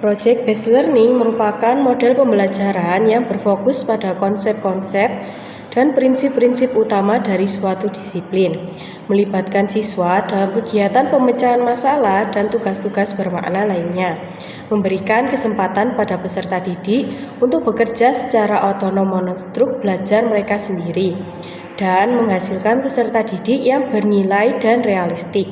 Project Based Learning merupakan model pembelajaran yang berfokus pada konsep-konsep dan prinsip-prinsip utama dari suatu disiplin, melibatkan siswa dalam kegiatan pemecahan masalah dan tugas-tugas bermakna lainnya, memberikan kesempatan pada peserta didik untuk bekerja secara otonom monostruk belajar mereka sendiri, dan menghasilkan peserta didik yang bernilai dan realistik.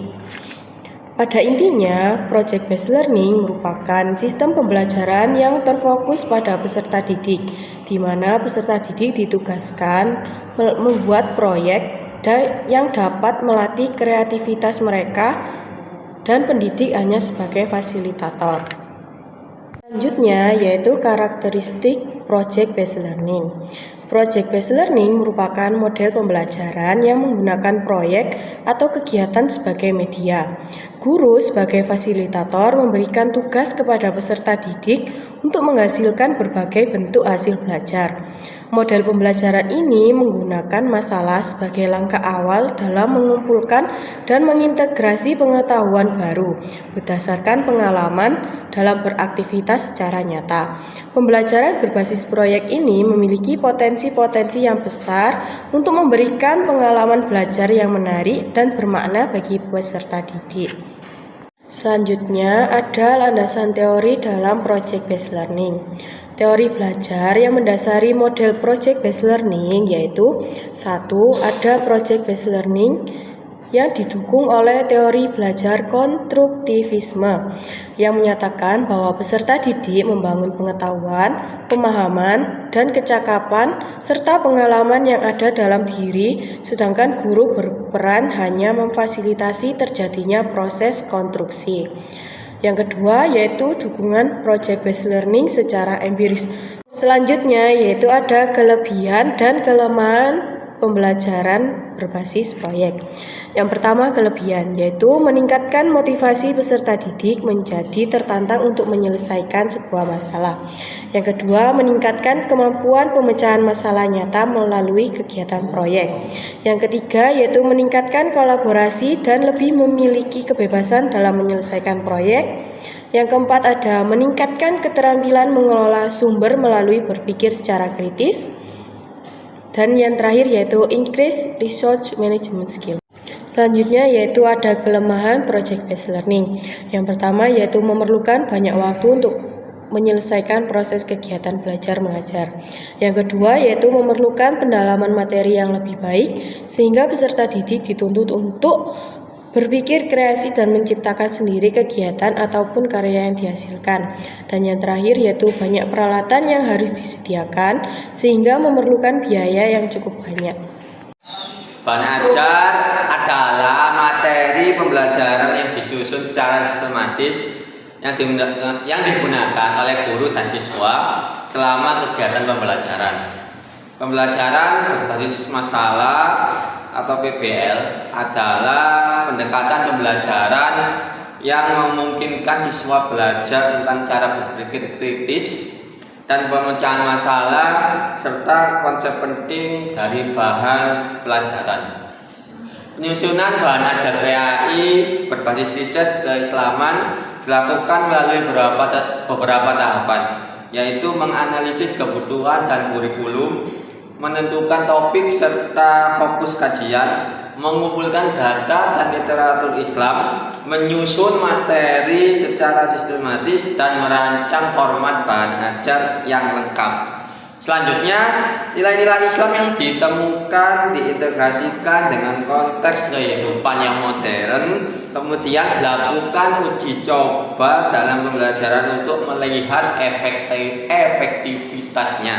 Pada intinya, Project Based Learning merupakan sistem pembelajaran yang terfokus pada peserta didik, di mana peserta didik ditugaskan membuat proyek yang dapat melatih kreativitas mereka dan pendidik hanya sebagai fasilitator. Selanjutnya yaitu karakteristik Project Based Learning. Project Based Learning merupakan model pembelajaran yang menggunakan proyek atau kegiatan sebagai media. Guru sebagai fasilitator memberikan tugas kepada peserta didik untuk menghasilkan berbagai bentuk hasil belajar. Model pembelajaran ini menggunakan masalah sebagai langkah awal dalam mengumpulkan dan mengintegrasi pengetahuan baru berdasarkan pengalaman dalam beraktivitas secara nyata. Pembelajaran berbasis proyek ini memiliki potensi-potensi yang besar untuk memberikan pengalaman belajar yang menarik dan bermakna bagi peserta didik. Selanjutnya ada landasan teori dalam Project Based Learning. Teori belajar yang mendasari model Project Based Learning yaitu 1. Ada Project Based Learning yang didukung oleh teori belajar konstruktivisme yang menyatakan bahwa peserta didik membangun pengetahuan, pemahaman, dan kecakapan serta pengalaman yang ada dalam diri, sedangkan guru berperan hanya memfasilitasi terjadinya proses konstruksi. Yang kedua yaitu dukungan Project Based Learning secara empiris. Selanjutnya yaitu ada kelebihan dan kelemahan pembelajaran berbasis proyek. Yang pertama kelebihan yaitu meningkatkan motivasi peserta didik menjadi tertantang untuk menyelesaikan sebuah masalah. Yang kedua meningkatkan kemampuan pemecahan masalah nyata melalui kegiatan proyek. Yang ketiga yaitu meningkatkan kolaborasi dan lebih memiliki kebebasan dalam menyelesaikan proyek. Yang keempat ada meningkatkan keterampilan mengelola sumber melalui berpikir secara kritis. Dan yang terakhir yaitu increase research management skill. Selanjutnya yaitu ada kelemahan Project Based Learning. Yang pertama yaitu memerlukan banyak waktu untuk menyelesaikan proses kegiatan belajar mengajar. Yang kedua yaitu memerlukan pendalaman materi yang lebih baik sehingga peserta didik dituntut untuk berpikir kreasi dan menciptakan sendiri kegiatan ataupun karya yang dihasilkan. Dan yang terakhir yaitu banyak peralatan yang harus disediakan sehingga memerlukan biaya yang cukup banyak. Bahan ajar adalah materi pembelajaran yang disusun secara sistematis yang digunakan oleh guru dan siswa selama kegiatan pembelajaran. Pembelajaran berbasis masalah atau PBL adalah pendekatan pembelajaran yang memungkinkan siswa belajar tentang cara berpikir kritis dan pemecahan masalah serta konsep penting dari bahan pelajaran. Penyusunan bahan ajar PAI berbasis riset keislaman dilakukan melalui beberapa tahapan, yaitu menganalisis kebutuhan dan kurikulum, menentukan topik serta fokus kajian, mengumpulkan data dan literatur Islam, menyusun materi secara sistematis, dan merancang format bahan ajar yang lengkap. Selanjutnya, nilai-nilai Islam yang ditemukan diintegrasikan dengan konteks kehidupan yang modern, kemudian dilakukan uji coba dalam pembelajaran untuk melihat efektivitasnya.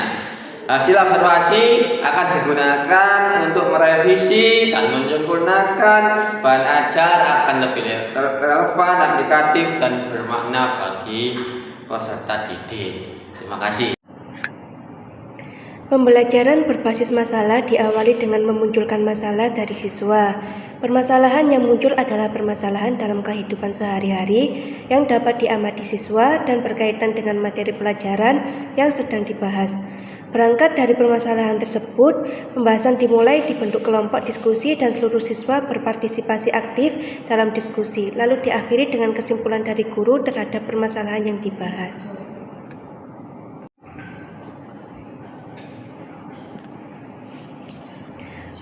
Hasil evaluasi akan digunakan untuk merevisi dan menyempurnakan bahan ajar akan lebih relevan, aplikatif, dan bermakna bagi peserta didik. Terima kasih. Pembelajaran berbasis masalah diawali dengan memunculkan masalah dari siswa. Permasalahan yang muncul adalah permasalahan dalam kehidupan sehari-hari yang dapat diamati siswa dan berkaitan dengan materi pelajaran yang sedang dibahas. Berangkat dari permasalahan tersebut, pembahasan dimulai di bentuk kelompok diskusi dan seluruh siswa berpartisipasi aktif dalam diskusi, lalu diakhiri dengan kesimpulan dari guru terhadap permasalahan yang dibahas.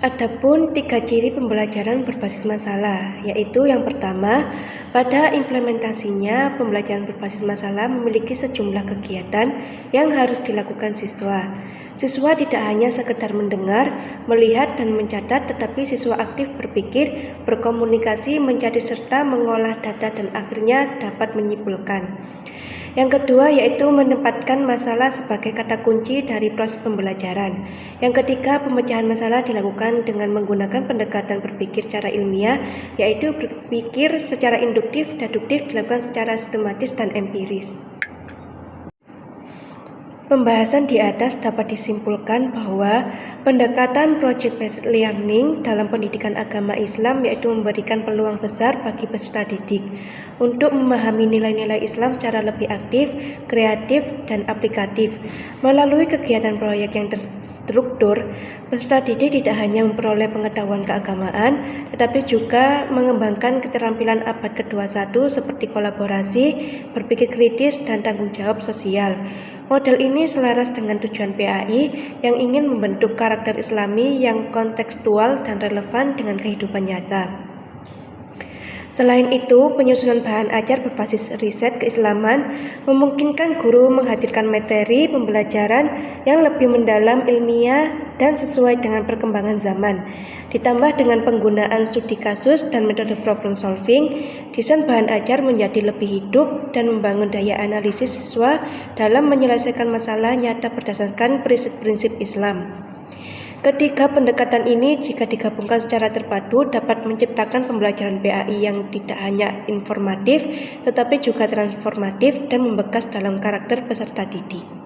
Adapun 3 ciri pembelajaran berbasis masalah, yaitu yang pertama, pada implementasinya pembelajaran berbasis masalah memiliki sejumlah kegiatan yang harus dilakukan siswa. Siswa tidak hanya sekedar mendengar, melihat, dan mencatat, tetapi siswa aktif berpikir, berkomunikasi, mencari serta mengolah data dan akhirnya dapat menyimpulkan. Yang kedua yaitu menempatkan masalah sebagai kata kunci dari proses pembelajaran. Yang ketiga, pemecahan masalah dilakukan dengan menggunakan pendekatan berpikir secara ilmiah, yaitu berpikir secara induktif, deduktif dilakukan secara sistematis dan empiris. Pembahasan di atas dapat disimpulkan bahwa pendekatan project based learning dalam pendidikan agama Islam yaitu memberikan peluang besar bagi peserta didik untuk memahami nilai-nilai Islam secara lebih aktif, kreatif, dan aplikatif. Melalui kegiatan proyek yang terstruktur, peserta didik tidak hanya memperoleh pengetahuan keagamaan, tetapi juga mengembangkan keterampilan abad ke-21 seperti kolaborasi, berpikir kritis, dan tanggung jawab sosial. Model ini selaras dengan tujuan PAI yang ingin membentuk karakter Islami yang kontekstual dan relevan dengan kehidupan nyata. Selain itu, penyusunan bahan ajar berbasis riset keislaman memungkinkan guru menghadirkan materi pembelajaran yang lebih mendalam, ilmiah, dan sesuai dengan perkembangan zaman. Ditambah dengan penggunaan studi kasus dan metode problem solving, desain bahan ajar menjadi lebih hidup dan membangun daya analisis siswa dalam menyelesaikan masalah nyata berdasarkan prinsip-prinsip Islam. Ketiga pendekatan ini jika digabungkan secara terpadu dapat menciptakan pembelajaran PAI yang tidak hanya informatif tetapi juga transformatif dan membekas dalam karakter peserta didik.